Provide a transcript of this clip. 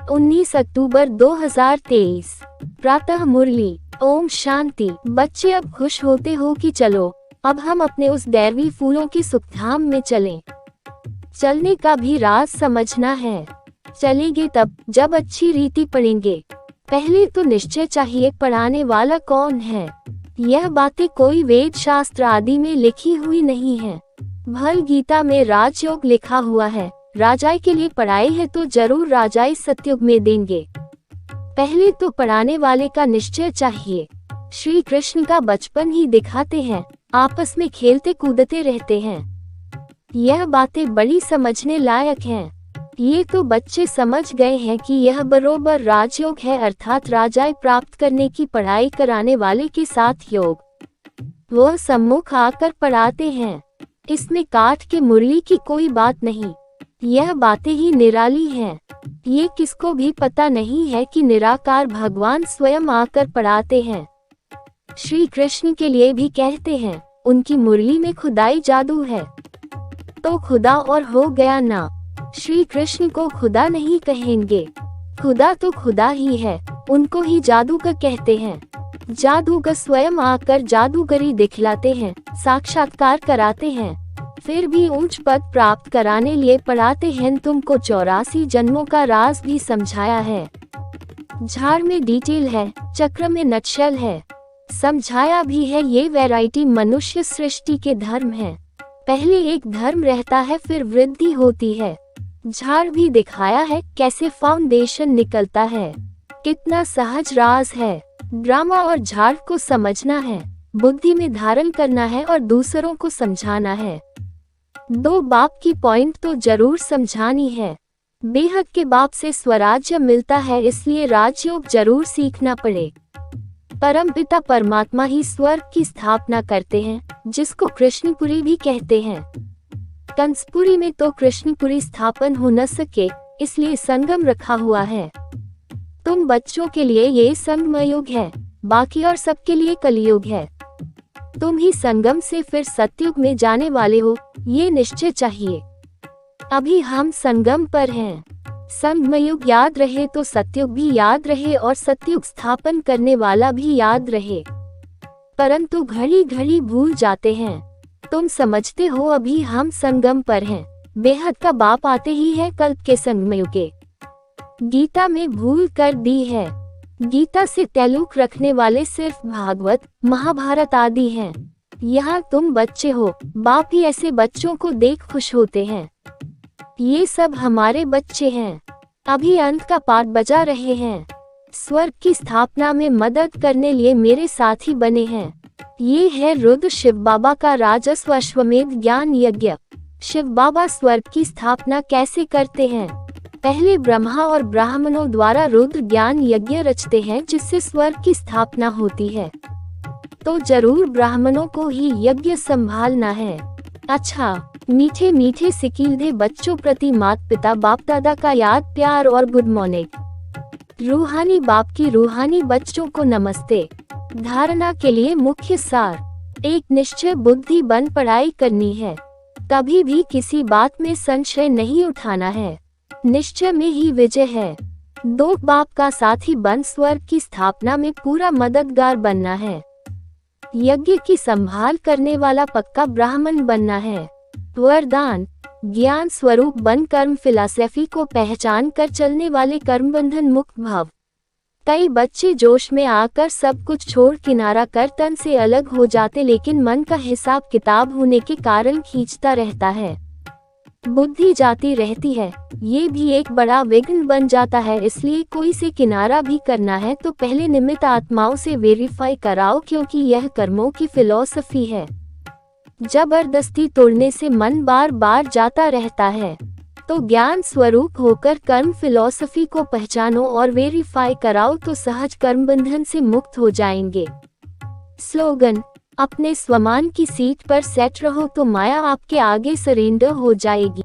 19 अक्टूबर 2023। प्रातः मुरली। ओम शांति। बच्चे अब खुश होते हो कि चलो अब हम अपने उस दैवी फूलों की सुखधाम में चलें। चलने का भी राज समझना है। चलेंगे तब जब अच्छी रीति पढ़ेंगे। पहले तो निश्चय चाहिए पढ़ाने वाला कौन है। यह बातें कोई वेद शास्त्र आदि में लिखी हुई नहीं है। भल गीता में राजयोग लिखा हुआ है। राजाई के लिए पढ़ाई है तो जरूर राजाई सतयुग में देंगे। पहले तो पढ़ाने वाले का निश्चय चाहिए। श्री कृष्ण का बचपन ही दिखाते हैं, आपस में खेलते कूदते रहते हैं। यह बातें बड़ी समझने लायक हैं। ये तो बच्चे समझ गए हैं कि यह बरोबर राजयोग है, अर्थात राजाई प्राप्त करने की पढ़ाई कराने वाले के साथ योग। वह सम्मुख आकर पढ़ाते हैं। इसमें काठ के मुरली की कोई बात नहीं। यह बातें ही निराली हैं। ये किसको भी पता नहीं है कि निराकार भगवान स्वयं आकर पढ़ाते हैं। श्री कृष्ण के लिए भी कहते हैं, उनकी मुरली में खुदाई जादू है। तो खुदा और हो गया ना। श्री कृष्ण को खुदा नहीं कहेंगे। खुदा तो खुदा ही है, उनको ही जादूगर कहते हैं। जादूगर स्वयं आकर जादूगरी दिखलाते हैं, साक्षात्कार कराते हैं, फिर भी ऊंच पद प्राप्त कराने लिए पढ़ाते हैं। तुमको 84 जन्मों का राज भी समझाया है। झाड़ में डिटेल है, चक्र में नटशल है। समझाया भी है ये वैरायटी मनुष्य सृष्टि के धर्म है। पहले एक धर्म रहता है, फिर वृद्धि होती है। झाड़ भी दिखाया है कैसे फाउंडेशन निकलता है। कितना सहज राज है। ड्रामा और झाड़ को समझना है, बुद्धि में धारण करना है और दूसरों को समझाना है। दो बाप की पॉइंट तो जरूर समझानी है। बेहद के बाप से स्वराज्य मिलता है, इसलिए राजयोग जरूर सीखना पड़े। परमपिता परमात्मा ही स्वर्ग की स्थापना करते हैं, जिसको कृष्णपुरी भी कहते हैं। कंसपुरी में तो कृष्णपुरी स्थापन हो न सके, इसलिए संगम रखा हुआ है। तुम बच्चों के लिए ये संगमयुग है, बाकी और सबके लिए कलयुग है। तुम ही संगम से फिर सतयुग में जाने वाले हो, ये निश्चय चाहिए। अभी हम संगम पर हैं। संगमयुग याद रहे तो सतयुग भी याद रहे और सतयुग स्थापन करने वाला भी याद रहे, परंतु घड़ी घड़ी भूल जाते हैं। तुम समझते हो अभी हम संगम पर हैं। बेहद का बाप आते ही है कल्प के संगमयुग के। गीता में भूल कर दी है। गीता से ताल्लुक रखने वाले सिर्फ भागवत, महाभारत आदि हैं। यहाँ तुम बच्चे हो, बाप ही ऐसे बच्चों को देख खुश होते हैं। ये सब हमारे बच्चे हैं। अभी अंत का पाठ बजा रहे हैं। स्वर्ग की स्थापना में मदद करने लिए मेरे साथी बने हैं। ये है रुद्र शिव बाबा का राजस्व अश्वमेध ज्ञान यज्ञ। शिव बाबा स्वर्ग की स्थापना कैसे करते हैं? पहले ब्रह्मा और ब्राह्मणों द्वारा रुद्र ज्ञान यज्ञ रचते हैं, जिससे स्वर्ग की स्थापना होती है। तो जरूर ब्राह्मणों को ही यज्ञ संभालना है। अच्छा, मीठे मीठे सिकीलधे बच्चों प्रति माता पिता बाप दादा का याद प्यार और गुड मॉर्निंग। रूहानी बाप की रूहानी बच्चों को नमस्ते। धारणा के लिए मुख्य सार, एक निश्चय बुद्धि बन पढ़ाई करनी है। कभी भी किसी बात में संशय नहीं उठाना है। निश्चय में ही विजय है। दो बाप का साथी बन स्वर्ग की स्थापना में पूरा मददगार बनना है। यज्ञ की संभाल करने वाला पक्का ब्राह्मण बनना है। वरदान, ज्ञान स्वरूप बन कर्म फिलॉसफी को पहचान कर चलने वाले कर्म बंधन मुक्त भाव। कई बच्चे जोश में आकर सब कुछ छोड़ किनारा कर तन से अलग हो जाते, लेकिन मन का हिसाब किताब होने के कारण खींचता रहता है। बुद्धि जाती रहती है, ये भी एक बड़ा विघ्न बन जाता है। इसलिए कोई से किनारा भी करना है तो पहले निमित्त आत्माओं से वेरीफाई कराओ, क्योंकि यह कर्मों की फिलॉसफी है। जबरदस्ती तोड़ने से मन बार बार जाता रहता है। तो ज्ञान स्वरूप होकर कर्म फिलॉसफी को पहचानो और वेरीफाई कराओ तो सहज कर्म बंधन से मुक्त हो जाएंगे। स्लोगन, अपने स्वमान की सीट पर सेट रहो तो माया आपके आगे सरेंडर हो जाएगी।